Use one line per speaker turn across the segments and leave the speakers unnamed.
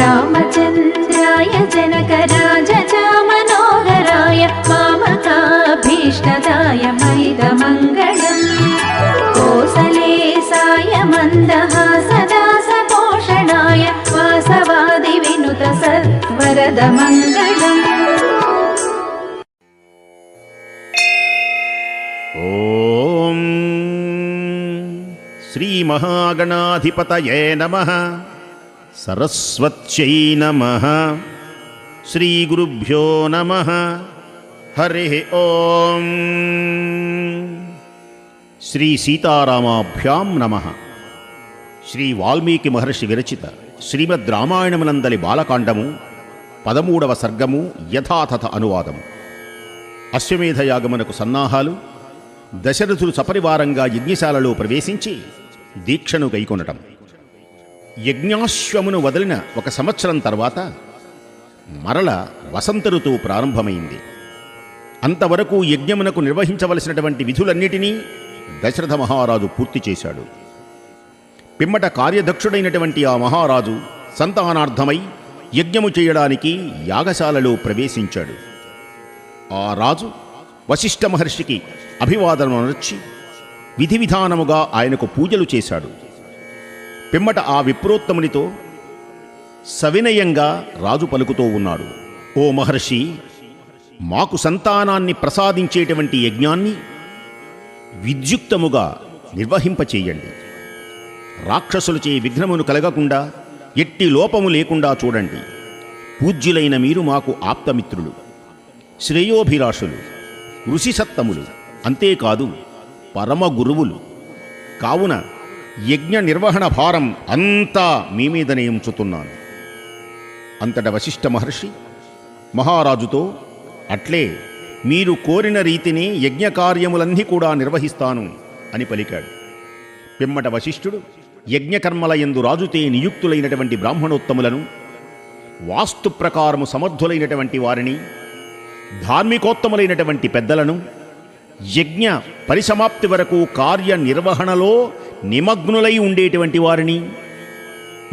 रामचन्द्राय जनकराज मनोहराय मामकाभीष्टदाय मैदमङ्गलम् कोसलेसाय मन्दहासदासपोषणाय वासवादिविनुत सत्वरदमङ्गलम्।
ఓం శ్రీ మహాగణాధిపతయే నమః. సరస్వత్యై నమః. శ్రీ గురుభ్యో నమః. హరి ఓం. శ్రీ సీతారామాభ్యాం నమః. శ్రీ వాల్మీకి మహర్షి విరచిత శ్రీమద్ రామాయణమునందలి బాలకాండము 13వ సర్గము యథాతథ అనువాదము. అశ్వమేధ యాగమునకు సన్నాహాలు. దశరథుడు సపరివారంగా యజ్ఞశాలలో ప్రవేశించి దీక్షను గైకొనటం. యజ్ఞాశ్వమును వదిలిన 1 సంవత్సరం తర్వాత మరల వసంత ఋతువు ప్రారంభమైంది. అంతవరకు యజ్ఞమునకు నిర్వహించవలసినటువంటి విధులన్నిటినీ దశరథ మహారాజు పూర్తి చేశాడు. పిమ్మట కార్యదక్షుడైనటువంటి ఆ మహారాజు సంతానార్థమై యజ్ఞము చేయడానికి యాగశాలలో ప్రవేశించాడు. ఆ రాజు వశిష్ఠ మహర్షికి అభివాదనమనర్చి విధి విధానముగా ఆయనకు పూజలు చేశాడు. పిమ్మట ఆ విప్రోత్తమునితో సవినయంగా రాజు పలుకుతూ ఉన్నాడు. ఓ మహర్షి, మాకు సంతానాన్ని ప్రసాదించేటువంటి యజ్ఞాన్ని విద్యుక్తముగా నిర్వహింపచేయండి. రాక్షసులచే విఘ్నమును కలగకుండా, ఎట్టి లోపము లేకుండా చూడండి. పూజ్యులైన మీరు మాకు ఆప్తమిత్రులు, శ్రేయోభిలాషులు, ఋషిసత్తములు, అంతేకాదు పరమ గురువులు. కావున యజ్ఞ నిర్వహణ భారం అంతా మీ మీదనే ఉంచుతున్నాను. అంతట వశిష్ఠ మహర్షి మహారాజుతో, అట్లే మీరు కోరిన రీతిని యజ్ఞకార్యములన్నీ కూడా నిర్వహిస్తాను అని పలికాడు. పిమ్మట వశిష్ఠుడు యజ్ఞకర్మలయందు రాజుతే నియుక్తులైనటువంటి బ్రాహ్మణోత్తములను, వాస్తు ప్రకారము సమర్థులైనటువంటి వారిని, ధార్మికోత్తములైనటువంటి పెద్దలను, యజ్ఞ పరిసమాప్తి వరకు కార్యనిర్వహణలో నిమగ్నులై ఉండేటువంటి వారిని,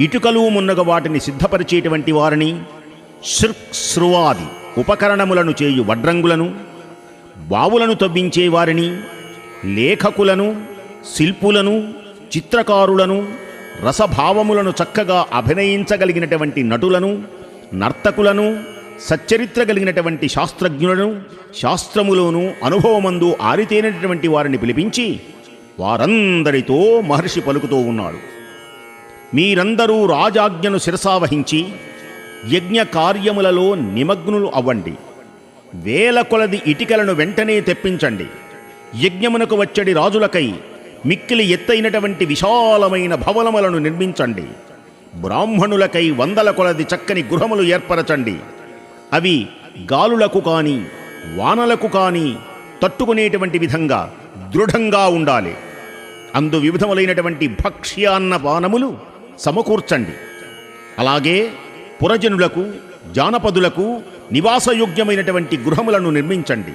ఇటుకలు మున్నగ వాటిని సిద్ధపరిచేటువంటి వారిని, శృవాది ఉపకరణములను చేయు వడ్రంగులను, బావులను తవ్వించే వారిని, లేఖకులను, శిల్పులను, చిత్రకారులను, రసభావములను చక్కగా అభినయించగలిగినటువంటి నటులను, నర్తకులను, సచ్చరిత్ర కలిగినటువంటి శాస్త్రజ్ఞులను, శాస్త్రములోనూ అనుభవమందు ఆరితేనటువంటి వారిని పిలిపించి వారందరితో మహర్షి పలుకుతూ ఉన్నాడు. మీరందరూ రాజాజ్ఞను శిరసావహించి యజ్ఞ కార్యములలో నిమగ్నులు అవ్వండి. వేల కొలది ఇటికలను వెంటనే తెప్పించండి. యజ్ఞమునకు వచ్చడి రాజులకై మిక్కిలి ఎత్తైనటువంటి విశాలమైన భవనములను నిర్మించండి. బ్రాహ్మణులకై 100ల కొలది చక్కని గృహములు ఏర్పరచండి. అవి గాలులకు కానీ వానలకు కానీ తట్టుకునేటువంటి విధంగా దృఢంగా ఉండాలి. అందు వివిధములైనటువంటి భక్ష్యాన్న పానములు సమకూర్చండి. అలాగే పురజనులకు, జానపదులకు నివాసయోగ్యమైనటువంటి గృహములను నిర్మించండి.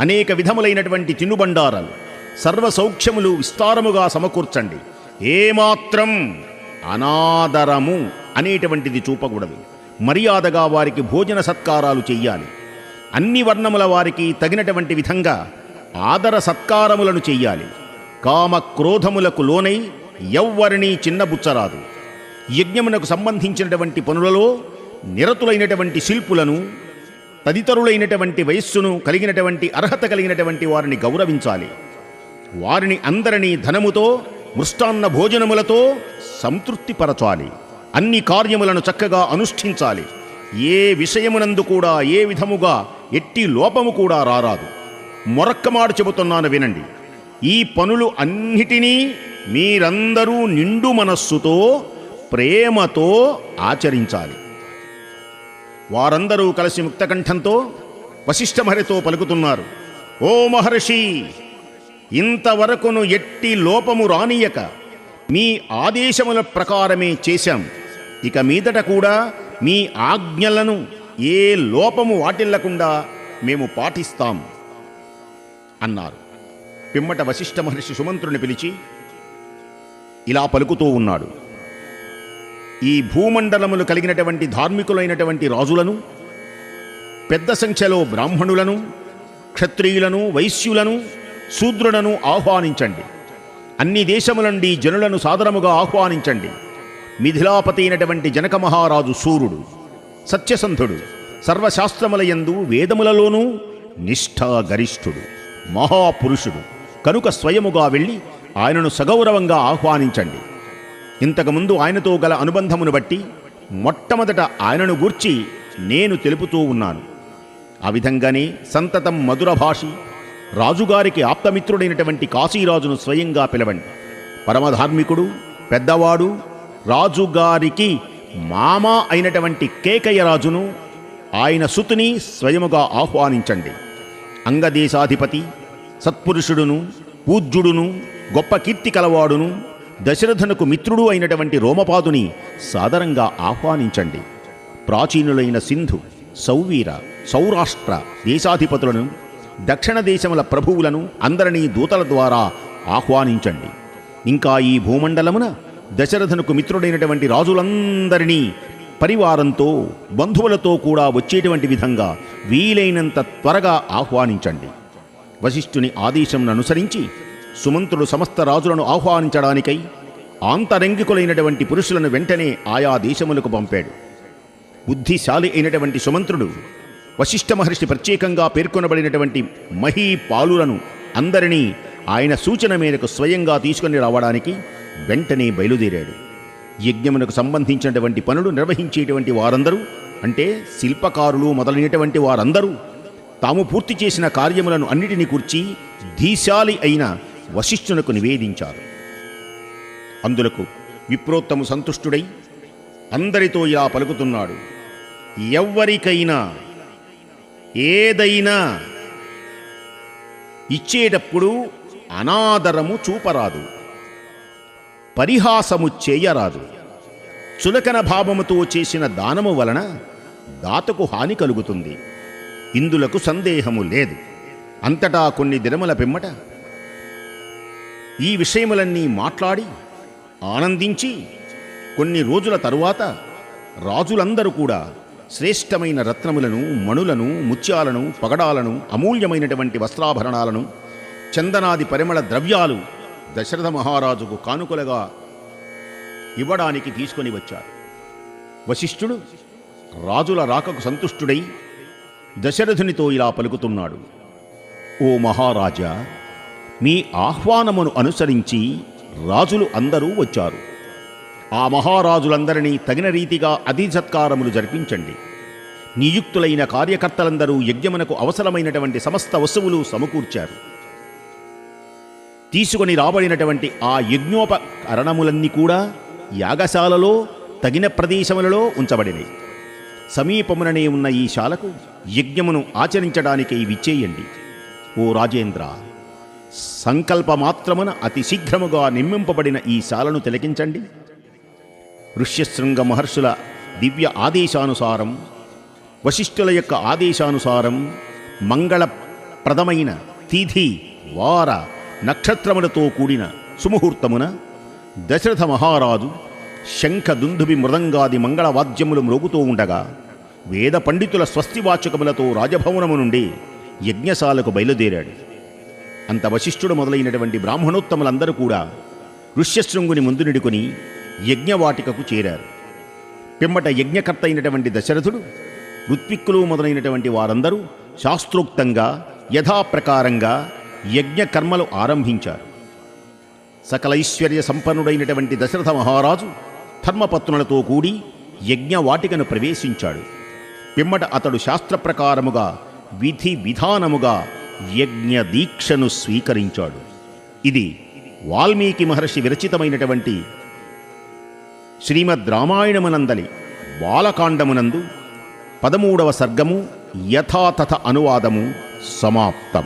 అనేక విధములైనటువంటి తినుబండారాలు, సర్వసౌఖ్యములు విస్తారముగా సమకూర్చండి. ఏమాత్రం అనాదరము అనేటువంటిది చూపకూడదు. మర్యాదగా వారికి భోజన సత్కారాలు చెయ్యాలి. అన్ని వర్ణముల వారికి తగినటువంటి విధంగా ఆదర సత్కారములను చెయ్యాలి. కామ క్రోధములకు లోనై ఎవ్వరినీ చిన్నబుచ్చరాదు. యజ్ఞమునకు సంబంధించినటువంటి పనులలో నిరతులైనటువంటి శిల్పులను, తదితరులైనటువంటి వయస్సును కలిగినటువంటి అర్హత కలిగినటువంటి వారిని గౌరవించాలి. వారిని అందరినీ ధనముతో, మృష్టాన్న భోజనములతో సంతృప్తిపరచాలి. అన్ని కార్యములను చక్కగా అనుష్ఠించాలి. ఏ విషయమునందు కూడా ఏ విధముగా ఎట్టి లోపము కూడా రారాదు. మొరక్కమాడు చెబుతున్నాను వినండి. ఈ పనులు అన్నిటినీ మీరందరూ నిండు మనస్సుతో, ప్రేమతో ఆచరించాలి. వారందరూ కలిసి ముక్తకంఠంతో వశిష్ఠ మహర్షితో పలుకుతున్నారు. ఓ మహర్షి, ఇంతవరకును ఎట్టి లోపము రానియక మీ ఆదేశముల ప్రకారమే చేశాం. ఇక మీదట కూడా మీ ఆజ్ఞలను ఏ లోపము వాటిల్లకుండా మేము పాటిస్తాం అన్నారు. పిమ్మట వశిష్ఠ మహర్షి సుమంత్రుని పిలిచి ఇలా పలుకుతూ ఉన్నాడు. ఈ భూమండలములు కలిగినటువంటి ధార్మికులైనటువంటి రాజులను, పెద్ద సంఖ్యలో బ్రాహ్మణులను, క్షత్రియులను, వైశ్యులను, శూద్రులను ఆహ్వానించండి. అన్ని దేశముల నుండి జనులను సాదరముగా ఆహ్వానించండి. మిథిలాపతి అయినటువంటి జనక మహారాజు సూర్యుడు, సత్యసంధుడు, సర్వశాస్త్రములయందు వేదములలోనూ నిష్ఠాగరిష్ఠుడు, మహాపురుషుడు కనుక స్వయముగా వెళ్ళి ఆయనను సగౌరవంగా ఆహ్వానించండి. ఇంతకుముందు ఆయనతో గల అనుబంధమును బట్టి మొట్టమొదట ఆయనను గూర్చి నేను తెలుపుతూ ఉన్నాను. ఆ విధంగానే సంతతం మధురభాషి రాజుగారికి ఆప్తమిత్రుడైనటువంటి కాశీరాజును స్వయంగా పిలవండి. పరమధార్మికుడు, పెద్దవాడు, రాజుగారికి మామ అయినటువంటి కేకయ్యరాజును, ఆయన సుతుని స్వయముగా ఆహ్వానించండి. అంగదేశాధిపతి, సత్పురుషుడును, పూజ్యుడును, గొప్ప కీర్తి కలవాడును, దశరథునకు మిత్రుడు అయినటువంటి రోమపాదుని సాదరంగా ఆహ్వానించండి. ప్రాచీనులైన సింధు, సౌవీర, సౌరాష్ట్ర దేశాధిపతులను, దక్షిణ దేశముల ప్రభువులను అందరినీ దూతల ద్వారా ఆహ్వానించండి. ఇంకా ఈ భూమండలమున దశరథునకు మిత్రుడైనటువంటి రాజులందరినీ పరివారంతో, బంధువులతో కూడా వచ్చేటువంటి విధంగా వీలైనంత త్వరగా ఆహ్వానించండి. వశిష్ఠుని ఆదేశంను అనుసరించి సుమంతుడు సమస్త రాజులను ఆహ్వానించడానికై ఆంతరంగికులైనటువంటి పురుషులను వెంటనే ఆయా దేశములకు పంపాడు. బుద్ధిశాలి అయినటువంటి సుమంత్రుడు వశిష్ఠ మహర్షి ప్రత్యేకంగా పేర్కొనబడినటువంటి మహీపాలులను అందరినీ ఆయన సూచన మేరకు స్వయంగా తీసుకుని రావడానికి వెంటనే బయలుదేరాడు. యజ్ఞమునకు సంబంధించినటువంటి పనులు నిర్వహించేటువంటి వారందరూ, అంటే శిల్పకారులు మొదలైనటువంటి వారందరూ తాము పూర్తి చేసిన కార్యములను అన్నిటినీ కూర్చి ధీశాలి అయిన వశిష్ఠునకు నివేదించారు. అందులకు విప్రోత్తము సంతుష్టుడై అందరితో ఇలా పలుకుతున్నాడు: ఎవ్వరికైనా ఏదైనా ఇచ్చేటప్పుడు అనాదరము చూపరాదు, పరిహాసము చేయరాదు. చులకన భావముతో చేసిన దానము వలన దాతకు హాని కలుగుతుంది. ఇందులకు సందేహము లేదు. అంతటా కొన్ని దినముల పిమ్మట ఈ విషయములన్నీ మాట్లాడి ఆనందించి కొన్ని రోజుల తరువాత రాజులందరూ కూడా శ్రేష్టమైన రత్నములను, మణులను, ముత్యాలను, పగడాలను, అమూల్యమైనటువంటి వస్త్రాభరణాలను, చందనాది పరిమళ ద్రవ్యాలు దశరథ మహారాజుకు కానుకలుగా ఇవ్వడానికి తీసుకొని వచ్చారు. వశిష్ఠుడు రాజుల రాకకు సంతుష్టుడై దశరథునితో ఇలా పలుకుతున్నాడు: ఓ మహారాజా, మీ ఆహ్వానమును అనుసరించి రాజులు అందరూ వచ్చారు. ఆ మహారాజులందరినీ తగిన రీతిగా అతిసత్కారములు జరిపించండి. నియుక్తులైన కార్యకర్తలందరూ యజ్ఞమునకు అవసరమైనటువంటి సమస్త వస్తువులు సమకూర్చారు. తీసుకొని రాబడినటువంటి ఆ యజ్ఞోపకరణములన్నీ కూడా యాగశాలలో తగిన ప్రదేశములలో ఉంచబడినవి. సమీపముననే ఉన్న ఈ శాలకు యజ్ఞమును ఆచరించడానికి విచ్చేయండి. ఓ రాజేంద్ర, సంకల్పమాత్రమున అతి శీఘ్రముగా నిర్మింపబడిన ఈ శాలను తిలకించండి. ఋష్యశృంగ మహర్షుల దివ్య ఆదేశానుసారం, వశిష్ఠుల యొక్క ఆదేశానుసారం మంగళప్రదమైన తిథి, వార, నక్షత్రములతో కూడిన సుముహూర్తమున దశరథ మహారాజు శంఖ, దుందుభి, మృదంగాది మంగళవాద్యములు మ్రోగుతూ ఉండగా వేద పండితుల స్వస్తివాచకములతో రాజభవనము నుండి యజ్ఞశాలకు బయలుదేరాడు. అంత వశిష్ఠుడు మొదలైనటువంటి బ్రాహ్మణోత్తములందరూ కూడా ఋష్యశృంగుని ముందు నిడుకొని యజ్ఞవాటికకు చేరారు. పిమ్మట యజ్ఞకర్త అయినటువంటి దశరథుడు, ఋత్విక్కులు మొదలైనటువంటి వారందరూ శాస్త్రోక్తంగా యథాప్రకారంగా యజ్ఞకర్మలు ఆరంభించారు. సకల ఐశ్వర్య సంపన్నుడైనటువంటి దశరథ మహారాజు ధర్మపత్నులతో కూడి యజ్ఞవాటికను ప్రవేశించాడు. పిమ్మట అతడు శాస్త్రప్రకారముగా విధి విధానముగా యజ్ఞ దీక్షను స్వీకరించాడు. ఇది వాల్మీకి మహర్షి విరచితమైనటువంటి శ్రీమద్ రామాయణమునందలి బాలకాండమునందు 13వ సర్గము యథాతథ అనువాదము సమాప్తం.